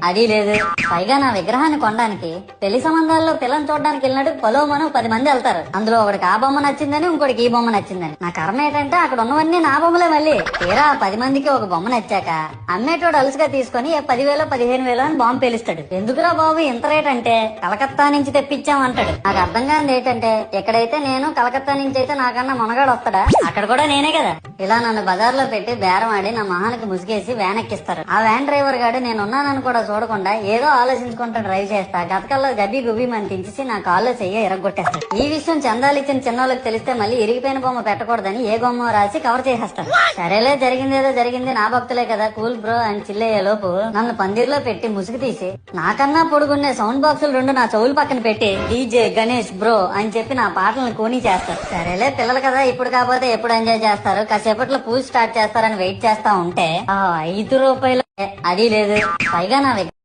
అది లేదు. పైగా నా విగ్రహాన్ని కొనడానికి పెళ్లి సంబంధాల్లో పిల్లని చూడడానికి వెళ్ళినట్టు పొలవమను 10 మంది వెళ్తారు. అందులో ఒకడికి ఆ బొమ్మ నచ్చిందని, ఇంకోటికి ఈ బొమ్మ నచ్చిందని. నా కర్మ ఏంటంటే అక్కడ ఉన్నవన్నీ నా బొమ్మలే. మళ్ళీ తీరా 10 మందికి ఒక బొమ్మ నచ్చాక అమ్మేటోడు అలుసుగా తీసుకుని 10,000 15,000 అని బాంబు పేలుస్తాడు. ఎందుకురా బాబు ఇంత రేట్ అంటే కలకత్తా నుంచి తెప్పించామంటాడు. నాకు అర్థం కానిది ఏంటంటే ఎక్కడైతే నేను కలకత్తా నుంచి అయితే నాకన్నా మునగాడు వస్తాడా, అక్కడ కూడా నేనే కదా. ఇలా నన్ను బజార్లో పెట్టి బేరం ఆడి నా మొహానికి ముసుగేసి వ్యాన్ ఎక్కిస్తారు. ఆ వ్యాన్ డ్రైవర్ గాడు నేనున్నానని కూడా చూడకుండా ఏదో ఆలోచించుకుంటూ డ్రైవ్ చేస్తా గతకల్లో గబ్బి గుబ్బి అని తించేసి నా కాల్లో చెయ్యి ఇరగొట్టేస్తాడు. ఈ విషయం చందాలిచ్చిన చిన్నోళ్ళకి తెలిస్తే మళ్ళీ ఇరిగిపోయిన బొమ్మ పెట్టకూడదని ఏ బొమ్మ రాసి కవర్ చేసేస్తాడు. సరేలే జరిగిందేదో జరిగింది, నా భక్తులే కదా కూల్ బ్రో అని చిల్లయ్యే లోపు నన్ను పందిర్లో పెట్టి ముసుగు తీసి నాకన్నా పొడుగున్నే సౌండ్ బాక్సులు 2 నా చెవులు పక్కన పెట్టి డీజే గణేష్ బ్రో అని చెప్పి నా పాటలను కూనీ చేస్తారు. సరేలే పిల్లలు కదా ఇప్పుడు కాకపోతే ఎప్పుడు ఎంజాయ్ చేస్తారు, కాసేపట్లో పూజ స్టార్ట్ చేస్తారని వెయిట్ చేస్తా ఉంటే 5 రూపాయలు అది లేదు. పైగా నా